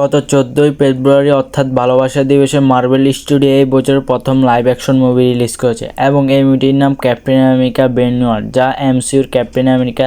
গত 14 ফেব্রুয়ারি অর্থাৎ ভালোবাসা দিবসে মার্বেল স্টুডিও এই বছরের প্রথম লাইভ অ্যাকশন মুভি রিলিজ করেছে এবং এই মুভিটির নাম captain America brave new world, যা এমসিইউর ক্যাপ্টেন আমেরিকা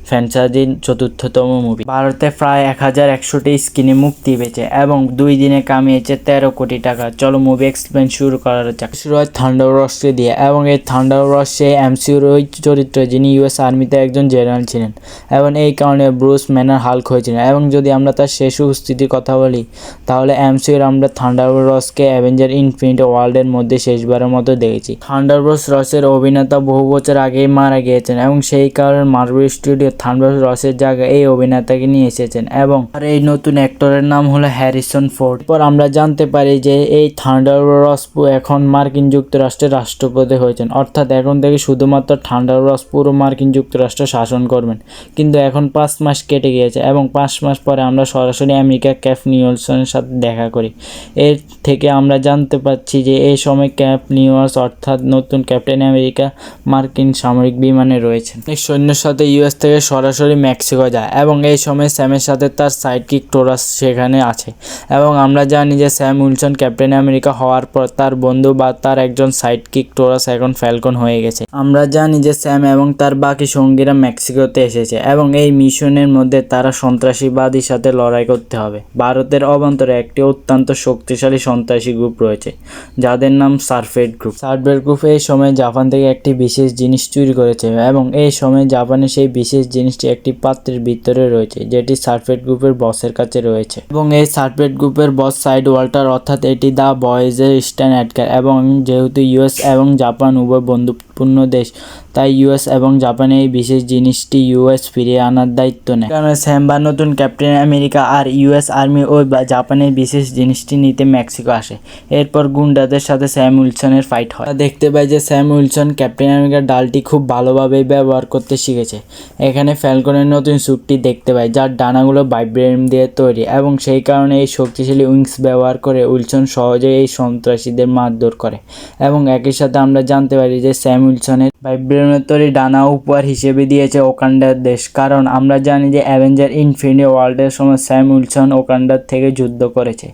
ফ্র্যাঞ্চাইজির চতুর্থতম মুভি। ভারতে প্রায় 1100টি স্ক্রিনে মুক্তি পেয়েছে এবং 2 দিনে কামিয়েছে 13 কোটি টাকা। চলো মুভি এক্সপ্লেন শুরু করা যাক। শুরু হয় থান্ডারবার্সকে দিয়ে এবং এই থান্ডারবার্স সেই এমসিইউর ওই চরিত্র যিনি ইউএস আর্মিতে একজন জেনারেল ছিলেন এবং এই কারণে ব্রুস ব্যানার হাল্ক হয়েছিলেন। এবং যদি আমরা তার শেষ উপস্থিতির কথা বলি তাহলে এমসিইউর আমরা থান্ডারবার্সকে অ্যাভেঞ্জার ইনফিনিটি ওয়ার্ল্ডের মধ্যে শেষবারের মতো দেখেছি। থান্ডারবার্সের অভিনেতা বহু বছর আগেই মারা গিয়েছেন এবং সেই কারণে মার্বেল স্টুডিও থান্ডারবার্সের জায়গায় এই অভিনেতাকে নিয়ে এসেছেন এবং আর এই নতুন অ্যাক্টরের নাম হলো হ্যারিসন ফোর্ড। পর আমরা জানতে পারি যে এই থান্ডারবার্স এখন মার্কিন যুক্তরাষ্ট্রের রাষ্ট্রপতি হয়েছেন, অর্থাৎ এখন থেকে শুধুমাত্র থান্ডারবার্স পুরো মার্কিন যুক্তরাষ্ট্র শাসন করবেন। কিন্তু এখন 5 মাস কেটে গিয়েছে এবং 5 মাস পরে আমরা সরাসরি আমেরিকা ক্যাপ নিউলসনের সাথে দেখা করি। এর থেকে আমরা জানতে পারছি যে এই সময় ক্যাপ নিউলস অর্থাৎ নতুন ক্যাপ্টেন আমেরিকা মার্কিন সামরিক বিমানে রয়েছেন। সৈন্যের সাথে ইউএস থেকে সরাসরি মেক্সিকো যায় এবং এই সময় স্যামের সাথে তার সাইডকিক টোরাস সেখানে আছে এবং আমরা জানি যে স্যাম উইলসন ক্যাপ্টেন আমেরিকা হওয়ার পর তার বন্ধু বা তার একজন সাইডকিক টোরাস এখন ফ্যালকন হয়ে গেছে। আমরা জানি যে স্যাম এবং তার বাকি সঙ্গীরা মেক্সিকোতে এসেছে এবং এই মিশনের মধ্যে তারা সন্ত্রাসীবাদীর সাথে লড়াই করতে হবে। ভারতের অভ্যন্তরে একটি অত্যন্ত শক্তিশালী সন্ত্রাসী গ্রুপ রয়েছে যাদের নাম সারফেট গ্রুপ। সারফেট গ্রুপ এই সময় জাপান থেকে একটি বিশেষ জিনিস চুরি করেছে এবং এই সময় জাপানে সেই বিশেষ জিনিসটি একটি পাত্রের ভিতরে রয়েছে যেটি সারফেট গ্রুপের বসের কাছে রয়েছে এবং এই সারফেট গ্রুপের বস সাইড ওয়াল্টার, অর্থাৎ এটি দ্য বয়েজের স্ট্যান অ্যাডকার এবং যেহেতু ইউএস এবং জাপান উভয় বন্ধুত্বপূর্ণ দেশ তাই ইউএস এবং জাপানে এই বিশেষ জিনিসটি ইউএস ফিরিয়ে আনার দায়িত্ব নেয়। কারণ স্যাম বা নতুন ক্যাপ্টেন আমেরিকা আর ইউএস আর্মি ওই জাপানের বিশেষ জিনিসটি নিতে মেক্সিকো আসে। এরপর গুন্ডাদের সাথে স্যাম উইলসনের ফাইট হয়। দেখতে পাই যে স্যাম উইলসন ক্যাপ্টেন আমেরিকার ডালটি খুব ভালোভাবেই ব্যবহার করতে শিখেছে। এখানে ফ্যালকনের নতুন স্যুটটি দেখতে পাই যার ডানাগুলো ভাইব্রেনিয়াম দিয়ে তৈরি এবং সেই কারণে এই শক্তিশালী উইংস ব্যবহার করে উইলসন সহজেই এই সন্ত্রাসীদের মারধর করে এবং একই সাথে আমরা জানতে পারি যে স্যাম উইলসনের ভাইব্রেনিয়ামের তৈরি ডানা উপহার হিসেবে দিয়েছে ওয়াকান্ডার দেশ। কারণ আমরা জানি যে অ্যাভেঞ্জার ইনফিনিটি ওয়ার্ল্ডের সময় স্যাম উইলসন ওয়াকান্ডার থেকে যুদ্ধ করেছে।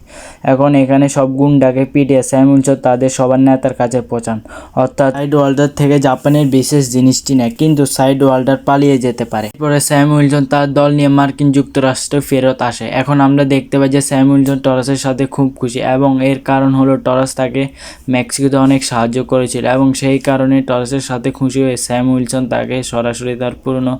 এখন এখানে সব গুন্ডাকে পিটিয়ে স্যাম উইলসন তাদের সবার নেতার কাছে পৌঁছান, অর্থাৎ সাইড ওয়াল্টার থেকে জাপানের বিশেষ জিনিসটি নেয় কিন্তু সাইড ওয়াল্টার পালিয়ে যেতে পারে। এরপরে স্যাম উইলসন তার দল নিয়ে মার্কিন যুক্তরাষ্ট্রে ফেরত আসে। এখন আমরা দেখতে পাই যে স্যাম উইলসন টরাসের সাথে খুব খুশি এবং এর কারণ হলো টরাস তাকে মেক্সিকোতে অনেক সাহায্য করেছিল এবং সেই কারণে টরাসের সাথে খুশি হয়ে স্যাম উইলসন তাকে সরাসরি তার পুরনো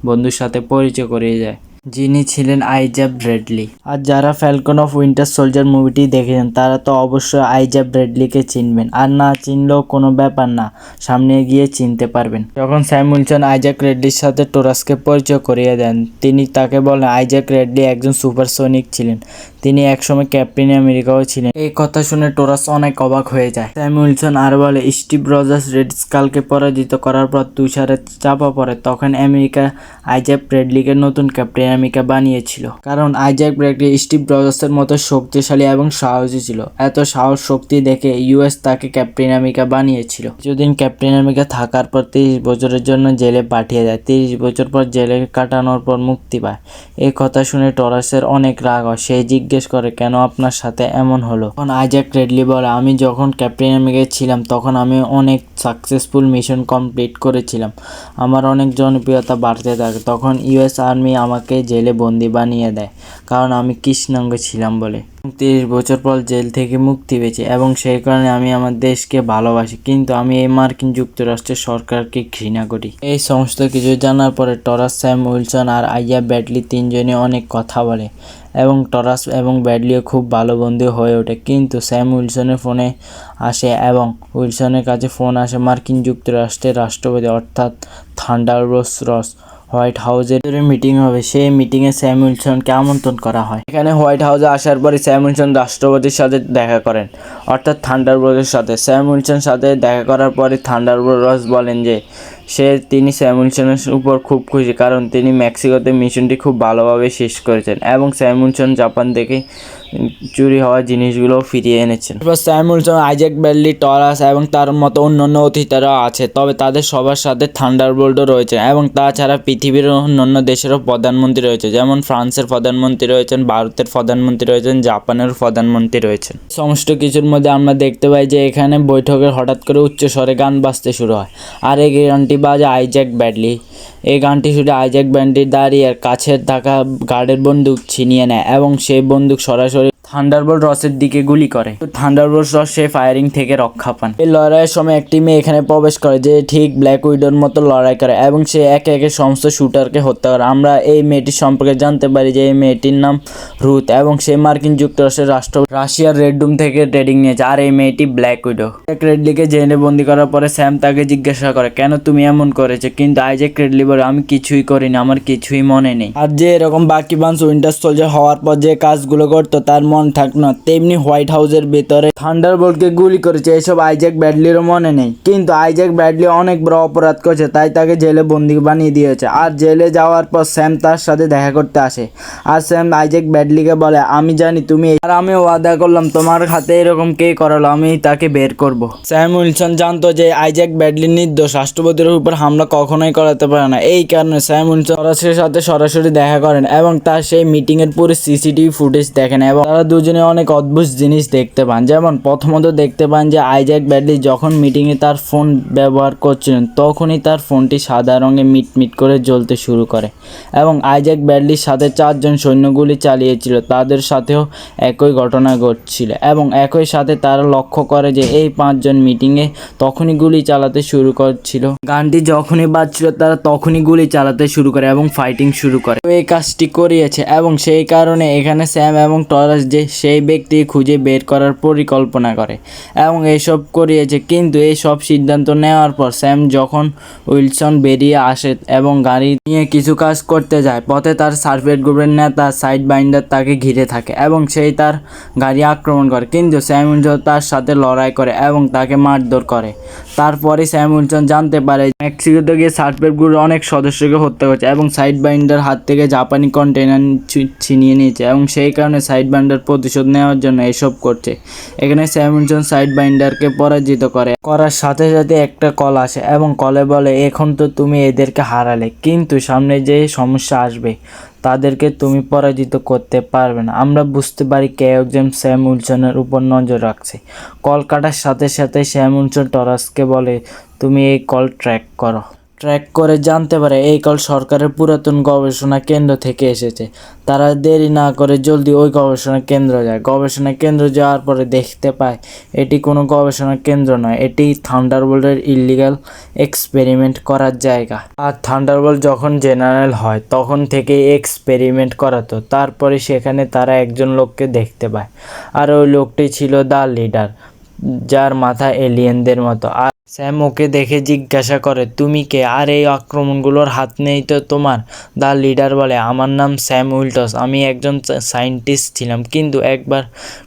বন্ধুর সাথে পরিচয় করিয়ে যায় যিনি ছিলেন আইজা ব্র্যাডলি। আর যারা ফ্যালকন অফ উইন্টার সোলজার মুভিটি দেখেছেন তারা তো অবশ্যই আইজা ব্র্যাডলিকে চিনবেন, আর না চিনলেও কোনো ব্যাপার না, সামনে গিয়ে চিনতে পারবেন। যখন স্যাম উইলসন আইজাক রেডলির সাথে টোরাসকে পরিচয় করিয়ে দেন তিনি তাকে বলেন আইজাক রেডলি একজন সুপারসনিক ছিলেন, তিনি একসময় ক্যাপ্টেন আমেরিকাও ছিলেন। এই কথা শুনে টোরাস অনেক অবাক হয়ে যায়। স্যাম উইলসন আর বলে স্টিভ রজার্স রেড স্কালকে পরাজিত করার পর তুষারে চাপা পড়ে তখন আমেরিকা আইজাক ব্র্যাডলিকে নতুন ক্যাপ্টেন আমেরিকা বানিয়েছিল। কারণ আইজাক ব্র্যাডলি স্টিভ রজার্সের মতো শক্তিশালী এবং সাহসী ছিল। এত সাহস শক্তি দেখে ইউএস তাকে ক্যাপ্টেন আমেরিকা বানিয়েছিল। কিছুদিন ক্যাপ্টেন আমেরিকা থাকার পর 30 বছরের জন্য জেলে পাঠিয়ে দেয়। 30 বছর পর জেলে কাটানোর পর মুক্তি পায়। এই কথা শুনে টরাসের অনেক রাগ হয়। সে জিজ্ঞেস করে কেন আপনার সাথে এমন হলো। তখন আইজাক রেডলি বলে আমি যখন ক্যাপ্টেন আমেরিকায় ছিলাম তখন আমি অনেক সাকসেসফুল মিশন কমপ্লিট করেছিলাম, আমার অনেক জনপ্রিয়তা বাড়তে থাকে। তখন ইউএস আর্মি আমাকে জেলে বন্দি বানিয়ে দেয় কারণ আমি কৃষ্ণাঙ্গ ছিলাম বলে। 30 বছর পর জেল থেকে মুক্তি পেয়েছি এবং সেই কারণে আমি আমার দেশকে ভালোবাসি, কিন্তু আমি এই মার্কিন যুক্তরাষ্ট্রের সরকারকে ঘৃণা করি। এই সমস্ত কিছু জানার পরে টরাস, স্যাম উইলসন আর আইজা ব্র্যাডলি তিনজনে অনেক কথা বলে এবং টরাস এবং ব্র্যাডলিও খুব ভালো বন্ধু হয়ে ওঠে। কিন্তু স্যাম উইলসনের ফোনে আসে এবং উইলসনের কাছে ফোন আসে মার্কিন যুক্তরাষ্ট্রের রাষ্ট্রপতি অর্থাৎ থান্ডারবার্স হোয়াইট হাউসের মিটিং হবে। সেই মিটিংয়ে স্যাম উইলসনকে আমন্ত্রণ করা হয়। এখানে হোয়াইট হাউসে আসার পরে স্যাম উইলসন রাষ্ট্রপতির সাথে দেখা করেন অর্থাৎ থান্ডারবার্সের সাথে। স্যাম উইলসনের সাথে দেখা করার পরে থান্ডারবার্স বলেন যে তিনি স্যাম উইলসনের উপর খুব খুশি, কারণ তিনি মেক্সিকোতে মিশনটি খুব ভালোভাবে শেষ করেছেন এবং স্যাম উইলসন জাপান থেকে চুরি হওয়া জিনিসগুলো ফিরিয়ে এনেছেন। এরপর Sam Wilson, Isaac Bradley, Taurus এবং তার মতো অন্যান্য অতিথিরাও আছে, তবে তাদের সবার সাথে থান্ডারবোল্টও রয়েছে এবং তাছাড়া পৃথিবীর অন্যান্য দেশেরও প্রধানমন্ত্রী রয়েছে, যেমন ফ্রান্সের প্রধানমন্ত্রী রয়েছেন, ভারতের প্রধানমন্ত্রী রয়েছেন, জাপানের প্রধানমন্ত্রী রয়েছেন। সমস্ত কিছুর মধ্যে আমরা দেখতে পাই যে এখানে বৈঠকে হঠাৎ করে উচ্চ স্বরে গান বাজতে শুরু হয়, আর এই গানটি বাজে আইজ্যাক ব্র্যাডলি। এই গানটি শুনে আইজ্যাক ব্র্যাডলি দাঁড়িয়ে কাছের থাকা গার্ডের বন্দুক ছিনিয়ে নেয় এবং সেই বন্দুক সরাসরি থান্ডারবোল্ট রসের দিকে গুলি করে। থান্ডারবোল্ট রস সে ফায়ারিং থেকে রক্ষা পান। এই লড়াইয়ের সময় একটি মেয়ে এখানে প্রবেশ করে যে ঠিক ব্ল্যাক উইডোর মতো লড়াই করে এবং সে একে একে সমস্ত শুটারকে হত্যা করে। আমরা এই মেয়েটির সম্পর্কে জানতে পারি যে এই মেয়েটির নাম রুথ এবং সে মার্কিন যুক্তরাষ্ট্রের রাশিয়ার রেড রুম থেকে ট্রেনিং নিয়েছে, আর এই মেয়েটি ব্ল্যাক উইডো। রেডলিকে জেলে বন্দি করার পরে স্যাম তাকে জিজ্ঞাসা করে কেন তুমি এমন করেছো, কিন্তু আইজ্যাক রেডলি বলে আমি কিছুই করিনি, আমার কিছুই মনে নেই। আর যে এরকম বাকি বান্স উইন্টার সোলজার হওয়ার পর যে কাজগুলো করতো তার মন থাক না, তেমনি হোয়াইট হাউসের ভেতরে থান্ডারবোল্টকে গুলি করেছে, এসব আইজ্যাক ব্র্যাডলিরও মনে নেই। কিন্তু আইজ্যাক ব্র্যাডলি অনেক বড় অপরাধ করেছে, তাই তাকে জেলে বন্দি বানিয়ে দিয়েছে। আর জেলে যাওয়ার পর স্যাম তার সাথে দেখা করতে আসে, আর স্যাম আইজ্যাক ব্র্যাডলিকে বলে আমি জানি তুমি, আর আমি ওয়াদা করলাম তোমার হাতে এরকম কে করালো, আমি তাকে বের করব। স্যাম উইলসন জানতো যে আইজ্যাক ব্র্যাডলি নির্দোষ, রাষ্ট্রপতির উপর হামলা কখনোই করাতে পারে না। এই কারণে স্যাম উইলসন টরাসের সাথে সরাসরি দেখা করেন এবং তার সেই মিটিংয়ের পুরো সিসিটিভি ফুটেজ দেখেন এবং তারা দুজনে অনেক অদ্ভুত জিনিস দেখতে পান। যেমন প্রথমত দেখতে পান যে আইজ্যাক ব্র্যাডলি যখন মিটিংয়ে তার ফোন ব্যবহার করছিলেন তখনই তার ফোনটি সাদা রঙে মিটমিট করে জ্বলতে শুরু করে এবং আইজ্যাক ব্র্যাডলির সাথে 4 জন সৈন্যগুলি চালিয়েছিল, তাদের সাথেও একই ঘটনা ঘটছিল এবং একই সাথে তারা লক্ষ্য করে যে এই 5 জন মিটিংয়ে তখনই গুলি চালাতে শুরু করছিল। গানটি যখনই বাজছিল তারা তখনই গুলি চালাতে শুরু করে এবং ফাইটিং শুরু করে। এই কাজটি করিয়েছে এবং সেই কারণে এখানে স্যাম এবং টরাস যে সেই ব্যক্তি খুঁজে বের করার পরিকল্পনা করে এবং এইসব করিয়েছে। কিন্তু এই সব সিদ্ধান্ত নেওয়ার পর স্যাম যখন উইলসন বেরিয়ে আসে এবং গাড়ি নিয়ে কিছু কাজ করতে যায়, পথে তার সার্ভেট গ্রুপের নেতা সাইড বাইন্ডার তাকে ঘিরে থাকে এবং সেই তার গাড়ি আক্রমণ করে, কিন্তু স্যাম উইলসন তার সাথে লড়াই করে এবং তাকে মারধর করে। তারপরে স্যাম উইলসন জানতে পারে মেক্সিকোতে গিয়ে সার্ভেট গ্রুপের অনেক সদস্যকে হত্যা করেছে এবং সাইড বাইন্ডার হাত থেকে জাপানি কন্টেইনার ছিনিয়ে নিয়েছে এবং সেই কারণে সাইড বাইন্ডার প্রতিশোধ নেওয়ার জন্য এসব করছে। এখানে স্যাম উইলসন সাইড বাইন্ডারকে পরাজিত করার সাথে সাথে একটা কল আসে এবং কলে বলে এখন তো তুমি এদেরকে হারালে, কিন্তু সামনে যে সমস্যা আসবে তাদেরকে তুমি পরাজিত করতে পারবে না। আমরা বুঝতে পারি কে একজন স্যাম উইলসনের উপর নজর রাখছে। কল কাটার সাথে সাথে স্যাম উইলসন টরাসকে বলে তুমি এই কল ট্র্যাক করে জানতে পারে এই কল সরকারের পুরাতন গবেষণা কেন্দ্র থেকে এসেছে। তারা দেরি না করে জলদি ওই গবেষণা কেন্দ্র যায়। গবেষণা কেন্দ্র যাওয়ার পরে দেখতে পায় এটি কোনো গবেষণা কেন্দ্র নয়, এটি থান্ডারবোল্টের ইলিগাল এক্সপেরিমেন্ট করার জায়গা। আর থান্ডারবোল্ট যখন জেনারেল হয় তখন থেকে এক্সপেরিমেন্ট করাতো। তারপরে সেখানে তারা একজন লোককে দেখতে পায়, আর ওই লোকটি ছিল দ্য লিডার, যার মাথা এলিয়েনদের মতো। আর স্যাম ওকে দেখে জিজ্ঞাসা করে তুমি কে, আর এই আক্রমণগুলোর হাত নেই তো তোমার? দ্য লিডার বলে আমার নাম স্যাম উইলটস, আমি একজন সায়েন্টিস্ট ছিলাম, কিন্তু একবার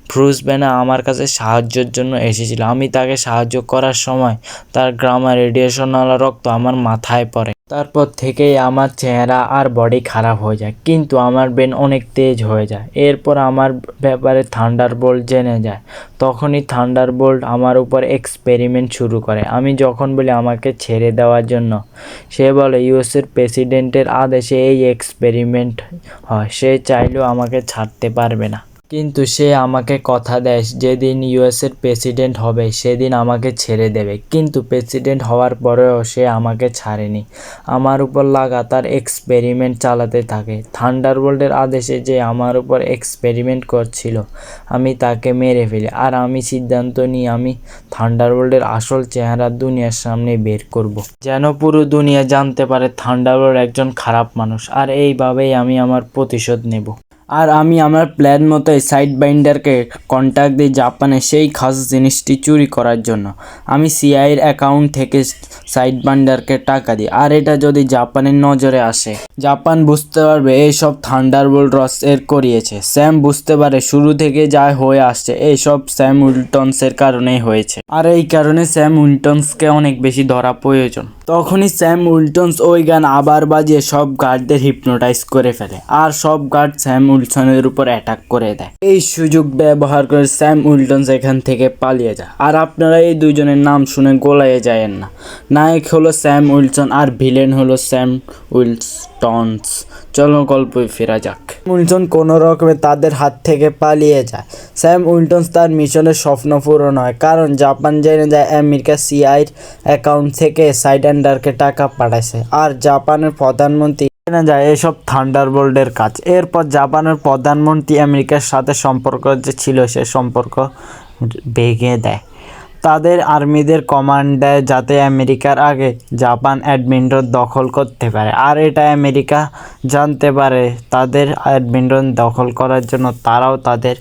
ব্রুস ব্যানার আমার কাছে সাহায্যের জন্য এসেছিল। আমি তাকে সাহায্য করার সময় তার গ্রামা রেডিয়েশনওয়ালা রক্ত আমার মাথায় পড়ে। তারপর থেকেই আমার চেহারা আর বডি খারাপ হয়ে যায়, কিন্তু আমার ব্রেন অনেক তেজ হয়ে যায়। এরপর আমার ব্যাপারে থান্ডারবোল্ট জেনে যায়। তখনই থান্ডারবোল্ট আমার উপর এক্সপেরিমেন্ট শুরু করে। আমি যখন বলি আমাকে ছেড়ে দেওয়ার জন্য, সে বলে ইউএসের প্রেসিডেন্টের আদেশে এই এক্সপেরিমেন্ট হয়, সে চাইলেও আমাকে ছাড়তে পারবে না। কিন্তু সে আমাকে কথা দেয় যেদিন ইউএসের প্রেসিডেন্ট হবে সেদিন আমাকে ছেড়ে দেবে, কিন্তু প্রেসিডেন্ট হওয়ার পরেও সে আমাকে ছাড়েনি, আমার উপর লাগাতার এক্সপেরিমেন্ট চালাতে থাকে। থান্ডারবোল্টের আদেশে যে আমার উপর এক্সপেরিমেন্ট করছিল আমি তাকে মেরে ফেলি, আর আমি সিদ্ধান্ত নিই আমি থান্ডারবোল্টের আসল চেহারা দুনিয়ার সামনে বের করব, যেন পুরো দুনিয়া জানতে পারে থান্ডারবোল্ট একজন খারাপ মানুষ। আর এইভাবেই আমি আমার প্রতিশোধ নেব। আর আমি আমার প্ল্যান মতোই সাইড বাইন্ডারকে কন্ট্যাক্ট দিই জাপানে সেই খাস জিনিসটি চুরি করার জন্য। আমি সিআইয়ের অ্যাকাউন্ট থেকে সাইড বাইন্ডারকে টাকা দিই, আর এটা যদি জাপানের নজরে আসে জাপান বুঝতে পারবে এইসব থান্ডারবোল্ট রস এর করিয়েছে। স্যাম বুঝতে পারে শুরু থেকে যা হয়ে আসছে এইসব স্যাম উইলটনসের কারণেই হয়েছে, আর এই কারণে স্যাম উইলটনসকে অনেক বেশি ধরা প্রয়োজন। তখনই স্যাম উইলসন ওই গান আবার বাজিয়ে সব গার্ডদের হিপনোটাইজ করে ফেলে আর সব গার্ড স্যাম উইলসনের উপর অ্যাটাক করে দেয়। এই সুযোগ ব্যবহার করে স্যাম উইলসন এখান থেকে পালিয়ে যায়। আর আপনারা এই দুইজনের নাম শুনে গোলায় যায়েন না। নায়ক হলো স্যাম উইলসন আর ভিলেন হলো স্যাম উইলস্টনস। চলো গল্পে ফেরা যাক। উইলসন কোনো রকমে তাদের হাত থেকে পালিয়ে যায়। স্যাম উইলসন তার মিশনের স্বপ্ন পূরণ হয়, কারণ জাপান জেনে যায় আমেরিকা সিআইর অ্যাকাউন্ট থেকে সাইডান্ডারকে টাকা পাঠাইছে আর জাপানের প্রধানমন্ত্রী জেনে যায় এসব থান্ডারবোল্টের কাজ। এরপর জাপানের প্রধানমন্ত্রী আমেরিকার সাথে সম্পর্ক যে ছিল সে সম্পর্ক ভেঙে দেয়। তাদের আর্মিদের কমান্ড দেয় যাতে আমেরিকার আগে জাপান অ্যাডমিন্টন দখল করতে পারে। আর এটা আমেরিকা জানতে পারে তাদের অ্যাডমিন্টন দখল করার জন্য তারাও তাদের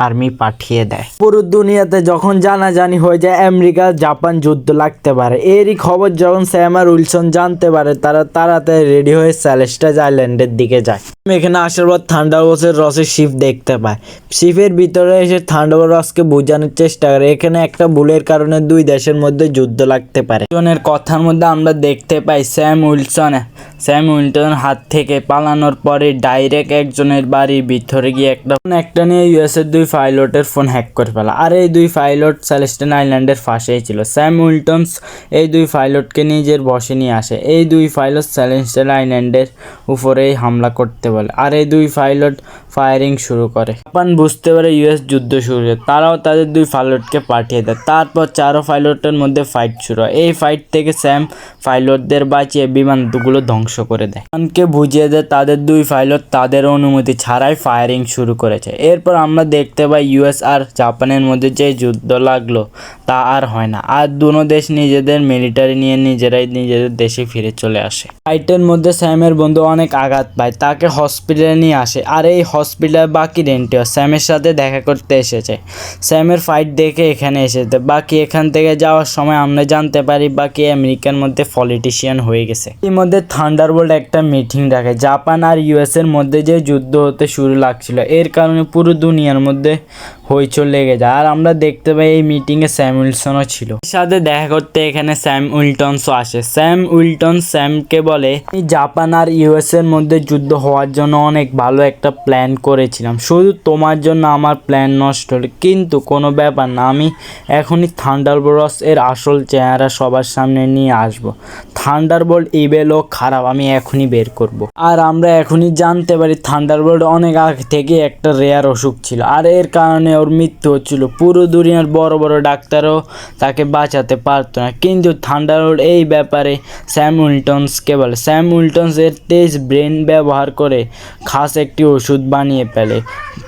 আর্মি পাঠিয়ে দেয়। পুরো দুনিয়াতে যখন জানাজানি হয়ে যায় আমেরিকা জাপান যুদ্ধ লাগতে পারে, এরই খবর যখন স্যাম আর উইলসন জানতে পারে তারা তাড়াতাড়ি রেডি হয়ে সেলেস্টাস আইল্যান্ডের দিকে যায়। এখানে আসার পর থান্ডারবোল্টের রসের শিপ দেখতে পায়। শিপের ভিতরে এসে থান্ডারবোল্ট রসকে বোঝানোর চেষ্টা করে এখানে একটা ভুলের কারণে দুই দেশের মধ্যে যুদ্ধ লাগতে পারে। জনের কথার মধ্যে আমরা দেখতে পাই স্যাম উইলসন হাত থেকে পালানোর পরে ডাইরেক্ট একজনের বাড়ির ভিতরে গিয়ে একটা নিয়ে ইউএসের দুই পাইলটের ফোন হ্যাক করে ফেলা। আর এই দুই পাইলট সেলেস্টাস আইল্যান্ডের পাশেই ছিল। স্যাম উইলসন এই দুই পাইলটকে নিজের বশে নিয়ে আসে। এই দুই পাইলট সেলেস্টাস আইল্যান্ডের উপরেই হামলা করতে বলে আর এই দুই পাইলট ফায়ারিং শুরু করে। জাপান বুঝতে পারে ইউএস যুদ্ধ শুরু হয়, তারাও তাদের দুই পাইলটকে পাঠিয়ে দেয়। তারপর চারো পাইলটের মধ্যে ফাইট শুরু হয়। এই ফাইট থেকে স্যাম পাইলটদের বাঁচিয়ে বিমানগুলো ধ্বংস করে দেয়। জাপানকে বুঝিয়ে দেয় তাদের দুই পাইলট তাদের অনুমতি ছাড়াই ফায়ারিং শুরু করেছে। এরপর আমরা দেখতে পাই ইউএস আর জাপানের মধ্যে যে যুদ্ধ লাগলো তা আর হয় না, আর দুনো দেশ নিজেদের মিলিটারি নিয়ে নিজেরাই নিজেদের দেশে ফিরে চলে আসে। ফাইটের মধ্যে স্যামের বন্ধু অনেক আঘাত পায়, তাকে হসপিটালে নিয়ে আসে আর এই হসপিটালে বাকি রেন্টিও স্যামের সাথে দেখা করতে এসেছে। স্যামের ফাইট দেখে এখানে এসেছে। বাকি এখান থেকে যাওয়ার সময় আমরা জানতে পারি বাকি আমেরিকার মধ্যে পলিটিশিয়ান হয়ে গেছে। এর মধ্যে থান্ডারবোল্ট একটা মিটিং রাখে। জাপান আর ইউএস এর মধ্যে যে যুদ্ধ হতে শুরু লাগছিল এর কারণে পুরো দুনিয়ার মধ্যে হইচই লেগে যায়। আর আমরা দেখতে পাই এই মিটিংয়ে স্যাম উইলসনও ছিল। এর সাথে দেখা করতে এখানে স্যাম উইলসনও আসে। স্যাম উইলসন স্যামকে বলে আমি জাপান আর ইউএস এর মধ্যে যুদ্ধ হওয়ার জন্য অনেক ভালো একটা প্ল্যান করেছিলাম, শুধু তোমার জন্য আমার প্ল্যান নষ্ট হলো, কিন্তু কোনো ব্যাপার না, আমি এখনই থান্ডারবোল্ট এর আসল চেহারা সবার সামনে নিয়ে আসবো। থান্ডারবোল্ট ইভেল ও খারাপ আমি এখনই বের করব। আর আমরা এখনই জানতে পারি থান্ডারবোল্ট অনেক আগে থেকে একটা রেয়ার অসুখ ছিল আর এর কারণে ওর মৃত্যু হচ্ছিল। পুরো দুনিয়ার বড় বড় ডাক্তারও তাকে বাঁচাতে পারতো না, কিন্তু থান্ডারবোল্ট এই ব্যাপারে স্যাম উইলসনকে বলে। স্যাম উইলসন এর তেজ ব্রেন ব্যবহার করে খাস একটি ওষুধ বানিয়ে ফেলে।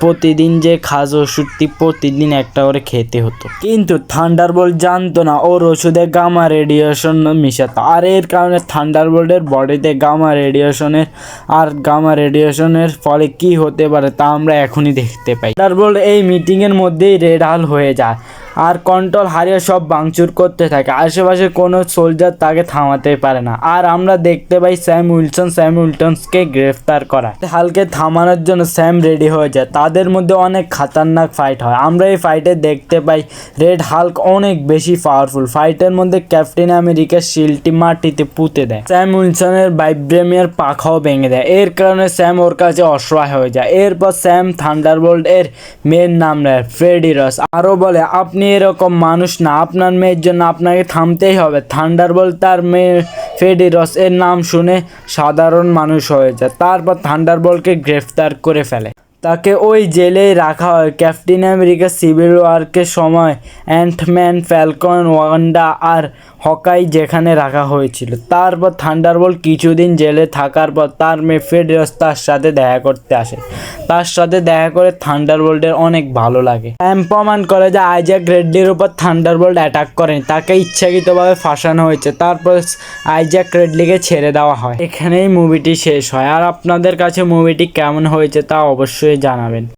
প্রতিদিন যে খাস ওষুধটি প্রতিদিন একটা করে খেতে হতো, কিন্তু থান্ডারবোল্ট জানতো না ওর ওষুধে গামা রেডিয়েশন মিশাতো আর এর কারণে থান্ডারবোল্টের বডিতে গামা রেডিয়েশনের ফলে কি হতে পারে তা আমরা এখনই দেখতে পাই। থান্ডারবোল্ট এই মিটিংয়ের মধ্যেই রেড হাল হয়ে যায় আর কন্ট্রোল হারিয়ে সব ভাঙচুর করতে থাকে। আশেপাশে কোনো সোলজার তাকে থামাতে পারে না। আর আমরা দেখতে পাই স্যাম উইলসনকে গ্রেফতার করা। হালকে থামানোর জন্য স্যাম রেডি হয়ে যায়। তাদের মধ্যে অনেক খাতারনাক ফাইট হয়। আমরা এই ফাইটে দেখতে পাই রেড হাল্ক অনেক বেশি পাওয়ারফুল। ফাইটের মধ্যে ক্যাপ্টেন আমেরিকার শিল্ডটি মাটিতে পুঁতে দেয়। স্যাম উইলসনের ভাইব্রেমিয়ার পাখাও ভেঙে দেয়। এর কারণে স্যাম ওর কাছে অসহায় হয়ে যায়। এরপর স্যাম থান্ডারবোল্ট এর মেয়ের নাম নেয় ফ্রেডি রস। আরও বলে আপনি এরকম মানুষ না, আপনার মেয়ের জন্য আপনাকে থামতেই হবে। থান্ডারবোল্ট তার মেয়ে ফ্রেডি রস এর নাম শুনে সাধারণ মানুষ হয়ে যায়। তারপর থান্ডারবোল্টকে গ্রেফতার করে ফেলে। তাকে ওই জেলেই রাখা হয়। ক্যাপ্টেন আমেরিকা সিভিল ওয়ারের সময় অ্যান্টম্যান, ফ্যালকন, ওয়ান্ডা আর হকাই যেখানে রাখা হয়েছিল। তারপর থান্ডারবোল্ট কিছুদিন জেলে থাকার পর তার মেয়ে ফ্রেডি রস তার সাথে দেখা করতে আসে। তার সাথে দেখা করে থান্ডারবোল্টের অনেক ভালো লাগে। প্রমাণ করে যে আইজ্যাক রেডলির উপর থান্ডারবোল্ট অ্যাটাক করেনি, তাকে ইচ্ছাকৃতভাবে ফাঁসানো হয়েছে। তারপর আইজ্যাক রেডলিকে ছেড়ে দেওয়া হয়। এখানেই মুভিটি শেষ হয়। আর আপনাদের কাছে মুভিটি কেমন হয়েছে তা অবশ্যই জানাবেন।